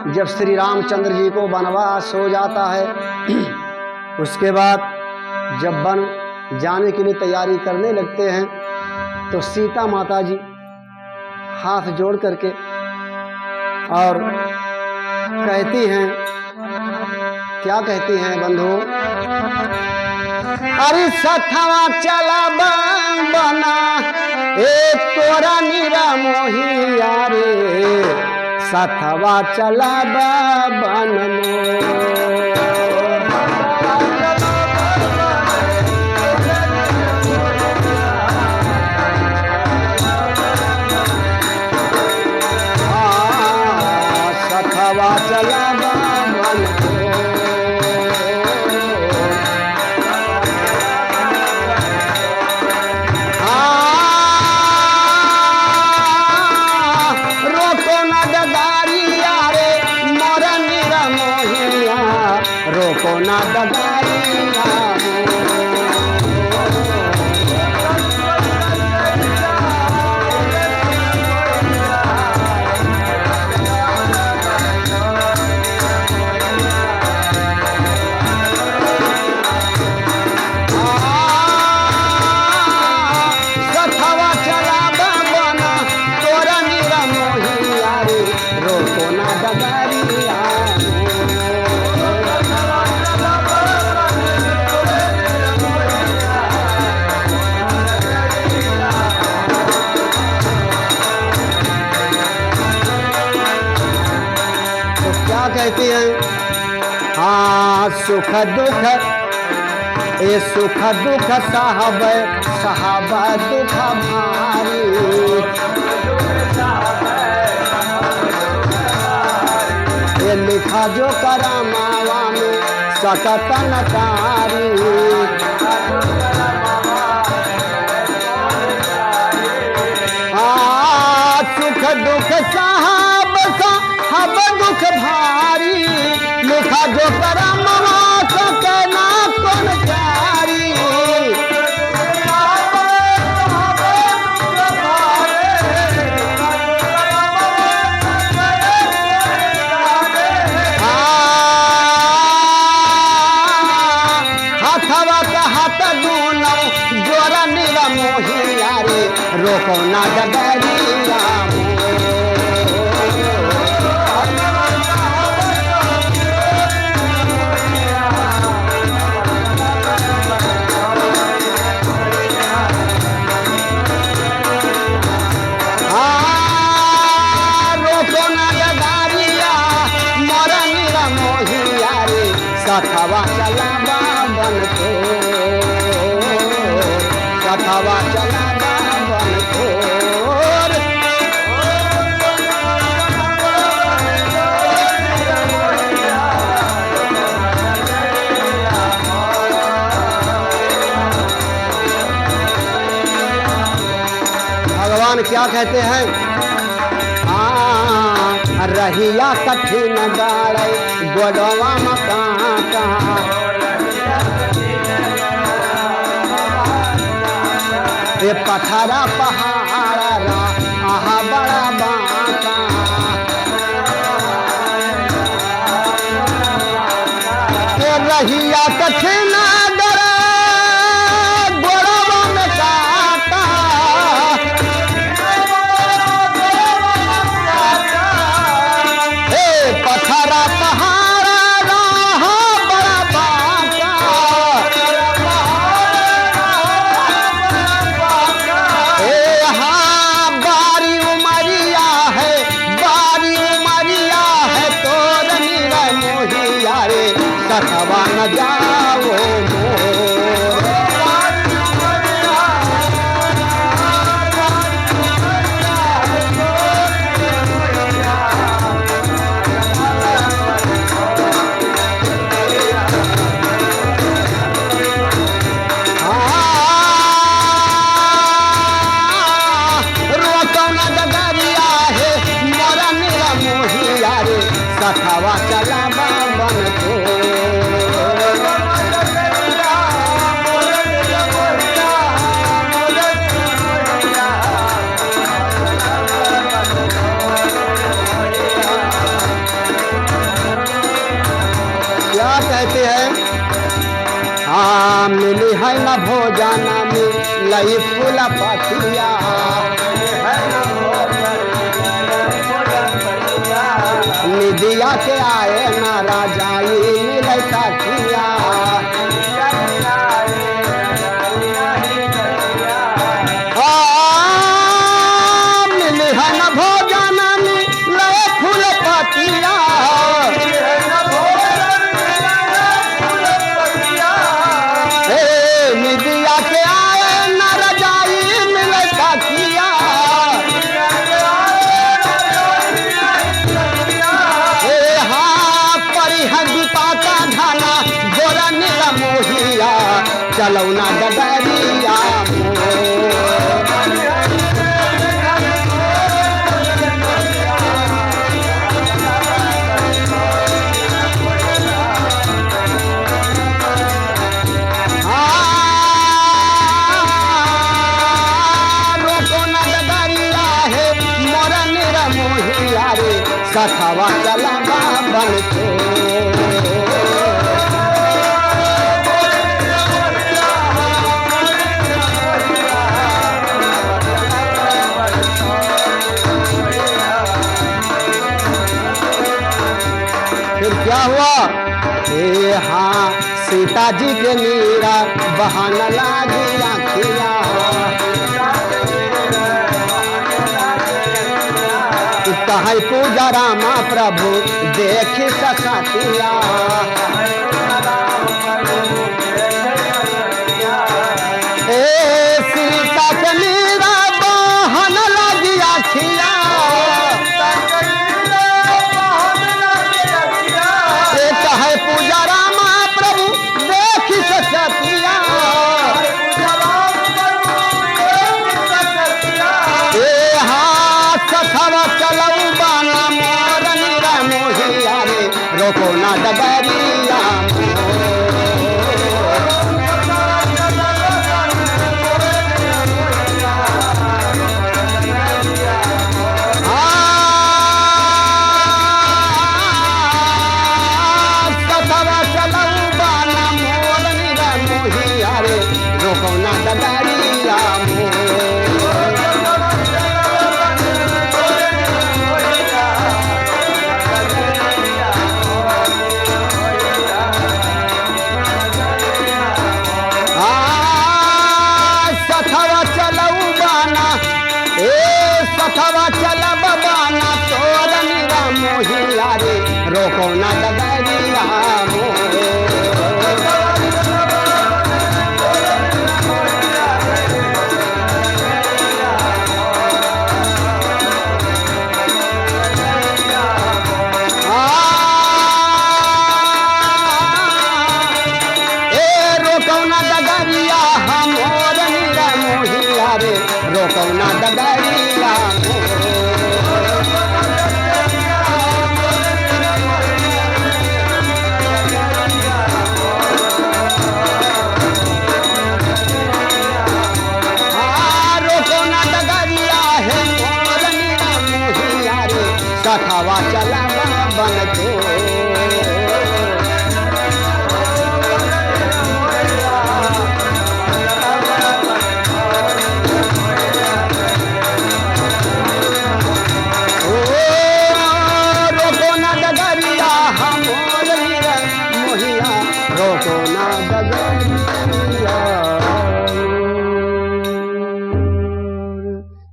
जब श्री रामचंद्र जी को वनवास हो जाता है, उसके बाद जब वन जाने के लिए तैयारी करने लगते हैं तो सीता माता जी हाथ जोड़ करके और कहती हैं, क्या कहती हैं बंधु? अरे सथवा चला बना ए तोरा निरा मोहिया रे, सथवा चला बन सथवा चला बन रोको ना डगारिया सथवा चला बना तोरा निरा मोहिया रे, रोको ना डगारिया कहती हैं। हाँ सुख दुख ए सुख दुख साहब दुख भारी, ये लिखा जो करामावा में सकतन कारी, सुख दुख साहब दुख भारी, लिखा जो करमवा सकना कौन कारी, हाथवा का हाथ दूनो जोरा निरा मोहिया रे, रोको ना डगरिया सथवा चला बन को, सथवा चला बन को। भगवान क्या कहते हैं? रहिया कठिन गाड़े गोडवा मकाका, ये पथरा पहाड़ा आहा बड़ा बाका, ये रहिया कठिन सथवा न जाओ रोको न डगरिया है मरा मेरा मोहिया रे, सथवा चला बन को। मिली है न भोजन मिलई फूल पतिया निदिया के आए न राजाई मिलई तकिया मिली है न भोजन मिलई फूल पतिया निदिया के आए न रजाई मिले तकिया हाँ परी है दीपा का घाना गोरा नीला मोहिया चलौना डडरिया सखावा चला बन के फिर क्या हुआ हाँ सीता जी के मीरा बहाना लागी आखिया कहे पूजा रामा प्रभु देखी सखतिया सीता के मीरा बहन लगी आखिया कहे पूजा रामा प्रभु देखी सखतिया सखवा चलऊ बाना मोर नीरा मोहिया रे रोको ना डगरिया सखवा चलऊ बाना मोर नीरा मोहिया रे रोको ना डगरिया सखवा चलब बाना तोर नीरा मोहिया रे रोको ना डगरिया रोको ना डगरिया हमोर नीरा मोहिया रे रोको ना डगरिया सखावा चला बन के रोको ना डगरिया हम मोहिया रोको ना डगरिया